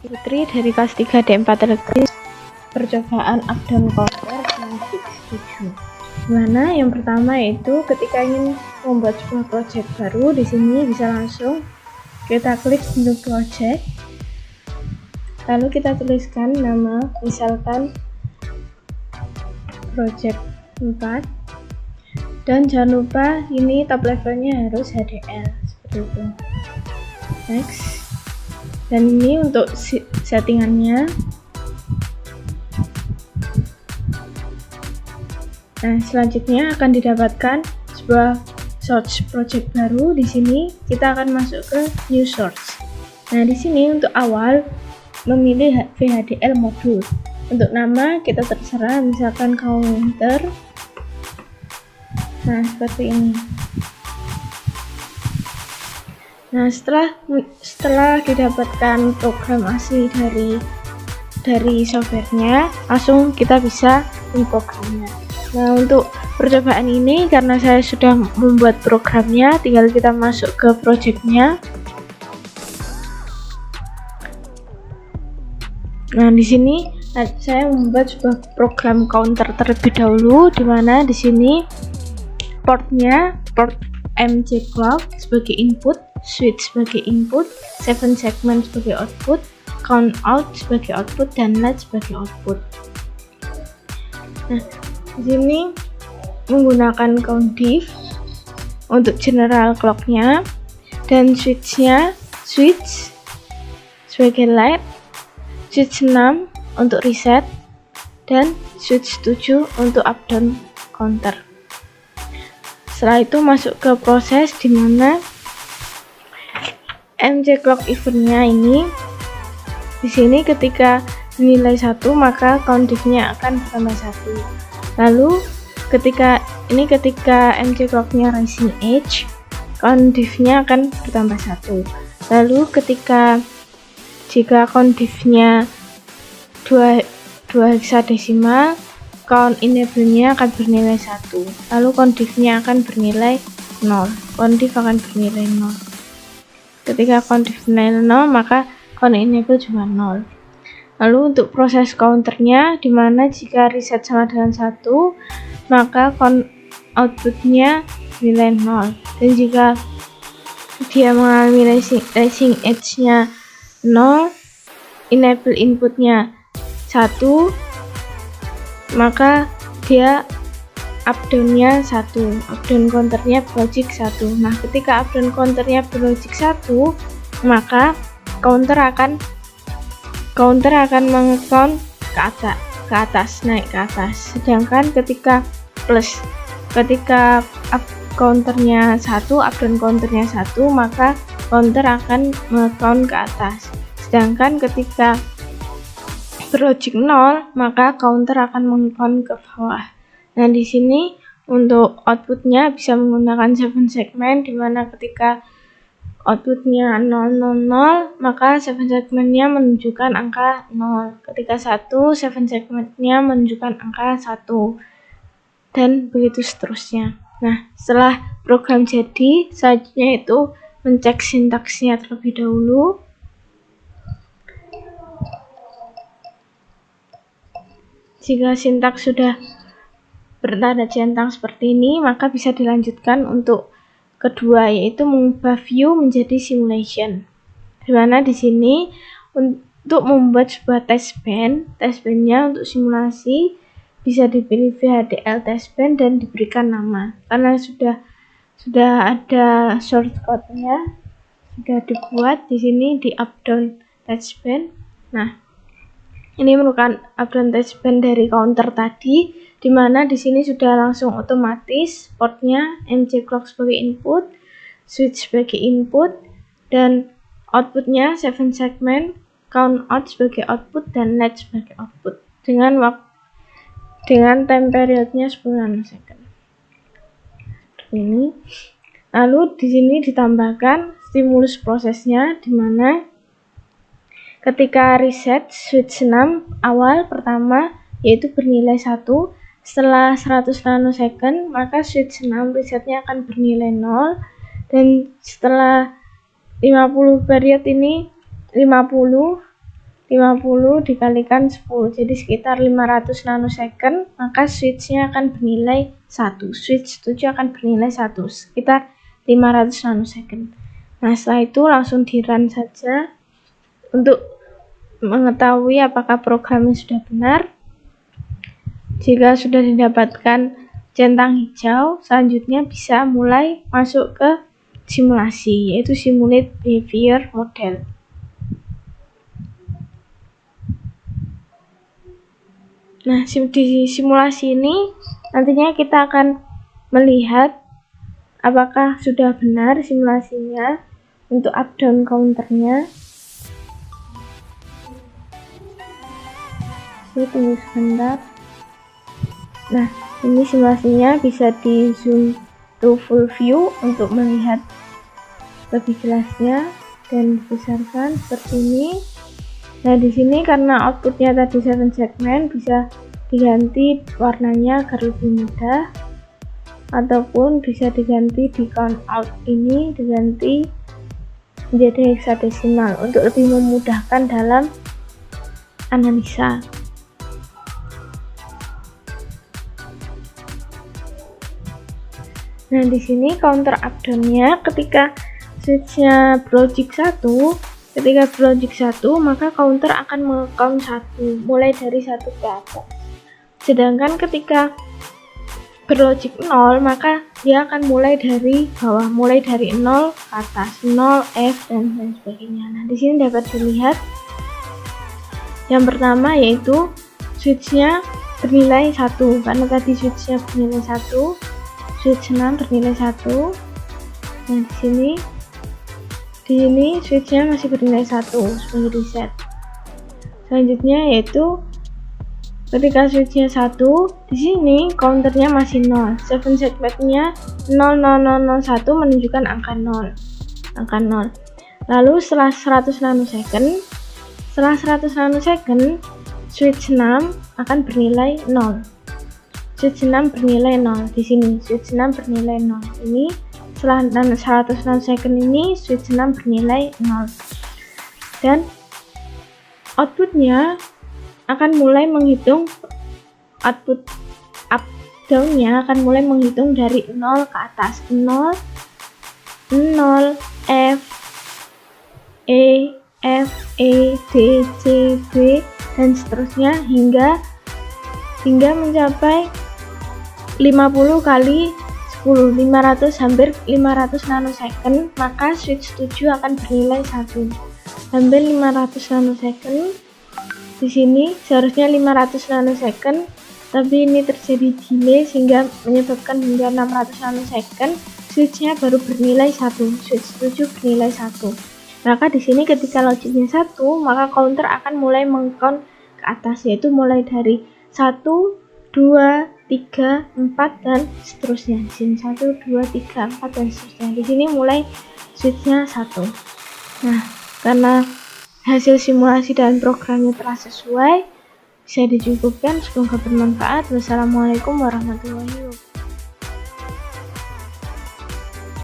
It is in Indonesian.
Putri dari kelas 3 D4 Elektrik, percobaan up down counter dengan fix 7. Dimana yang pertama yaitu ketika ingin membuat sebuah project baru, di sini bisa langsung kita klik new project, lalu kita tuliskan nama, misalkan project 4, dan jangan lupa ini top levelnya harus HDL seperti itu. Next. Dan ini untuk settingannya. Nah, selanjutnya akan didapatkan sebuah source project baru. Di sini kita akan masuk ke new source. Nah, di sini untuk awal memilih VHDL modul. Untuk nama kita terserah, misalkan counter. Nah, seperti ini. Nah, setelah didapatkan program asli dari softwarenya, langsung kita bisa memprogramnya. Nah, untuk percobaan ini karena saya sudah membuat programnya, tinggal kita masuk ke projectnya. Nah, di sini saya membuat sebuah program counter terlebih dahulu, di mana di sini portnya port MC clock sebagai input, switch sebagai input, 7 segment sebagai output, count out sebagai output, dan LED sebagai output. Nah, di sini menggunakan count diff untuk general clocknya, dan switchnya switch sebagai LED, switch 6 untuk reset, dan switch 7 untuk up down counter. Setelah itu masuk ke proses dimana MC clock eventnya ini, di sini ketika nilai 1 maka count diff-nya akan bertambah 1. Lalu ketika MC clock-nya rising edge, count diff-nya akan bertambah 1. Lalu jika count diff-nya 2 hexadesimal, count enable-nya akan bernilai 1. Lalu count diff-nya akan bernilai 0. Count diff akan bernilai 0. Ketika count diff bernilai 0, maka count enable juga 0. Lalu untuk proses counternya, dimana jika reset sama dengan 1, maka count outputnya nilai 0. Dan jika dia mengalami rising edge-nya 0, enable inputnya 1, maka dia up down-nya 1, up down counternya berlogic 1. Nah, ketika up down counternya berlogic 1, maka counter akan mengecount ke atas, naik ke atas. Sedangkan ketika up counternya 1, up down counternya 1, maka counter akan mengecount ke atas. Sedangkan ketika berlogic 0, maka counter akan mengecount ke bawah. Nah, di sini untuk outputnya bisa menggunakan 7 segmen, dimana ketika outputnya 000, maka 7 segmennya menunjukkan angka 0. Ketika 1, 7 segmennya menunjukkan angka 1. Dan begitu seterusnya. Nah, setelah program jadi, selanjutnya itu mencek sintaksnya terlebih dahulu. Jika sintaks sudah bertanda centang seperti ini, maka bisa dilanjutkan untuk kedua, yaitu mengubah view menjadi simulation. Dimana di sini untuk membuat sebuah testband-nya untuk simulasi bisa dipilih VHDL testband dan diberikan nama. Karena sudah ada shortcut-nya, sudah dibuat di sini di up down testband. Nah, ini merupakan up down testband dari counter tadi, dimana di sini sudah langsung otomatis portnya MC clock sebagai input, switch sebagai input, dan outputnya 7 segmen, count out sebagai output, dan LED sebagai output dengan time periodnya 10 nanosecond. Ini. Lalu di sini ditambahkan stimulus prosesnya, dimana ketika reset switch 6 awal pertama yaitu bernilai 1, setelah 100 nanosecond maka switch 6 resetnya akan bernilai 0, dan setelah 50 period ini 50 50 dikalikan 10, jadi sekitar 500 nanosecond, maka switch-nya akan bernilai 1. Switch 7 akan bernilai 1, sekitar 500 nanosecond. Nah, setelah itu langsung di-run saja untuk mengetahui apakah programnya sudah benar. Jika sudah didapatkan centang hijau, selanjutnya bisa mulai masuk ke simulasi, yaitu simulate behavior model. Nah, di simulasi ini nantinya kita akan melihat apakah sudah benar simulasinya untuk up down counternya. Tunggu sebentar. Nah, ini simulasinya bisa di zoom to full view untuk melihat lebih jelasnya dan dibesarkan seperti ini. Nah, di sini karena outputnya tadi 7 segmen, bisa diganti warnanya agar lebih mudah, ataupun bisa diganti di count out ini diganti menjadi hexadesimal untuk lebih memudahkan dalam analisa. Nah, di sini counter up down-nya ketika switch-nya logic 1, ketika logic 1, maka counter akan meng-count 1, mulai dari 1 ke atas. Sedangkan ketika berlogic 0, maka dia akan mulai dari bawah, mulai dari 0 ke atas, 0, F, dan lain sebagainya. Nah, di sini dapat dilihat yang pertama yaitu switch-nya bernilai 1, karena tadi switch-nya bernilai 1, switch 6 bernilai 1. Nah, di sini switch-nya masih bernilai 1 sebagai reset. Selanjutnya yaitu ketika switch-nya 1, di sini counternya masih 0. 7 segmennya 00001 menunjukkan angka 0. Lalu setelah 100 nanosecond, switch 6 akan bernilai 0. Switch 6 bernilai 0 di sini. Switch 6 bernilai 0. Ini setelah 100 nanosecond ini switch 6 bernilai 0. Dan outputnya akan mulai menghitung, output up down-nya akan mulai menghitung dari 0 ke atas. 0, F, E, D, C, B, dan seterusnya hingga mencapai 50 kali 10, 500, hampir 500 nanosecond, maka switch 7 akan bernilai 1. Hampir 500 nanosecond. Di sini seharusnya 500 nanosecond, tapi ini terjadi delay sehingga menyebabkan hingga 600 nanosecond, switch-nya baru bernilai 1. Switch 7 bernilai 1. Maka di sini ketika logiknya 1, maka counter akan mulai meng-count ke atas, yaitu mulai dari 1, 2, 3, 4, dan seterusnya. Di sini 1, 2, 3, 4, dan seterusnya. Di sini mulai switch-nya 1. Nah, karena hasil simulasi dan programnya telah sesuai, bisa dicukupkan. Semoga bermanfaat. Wassalamualaikum warahmatullahi wabarakatuh.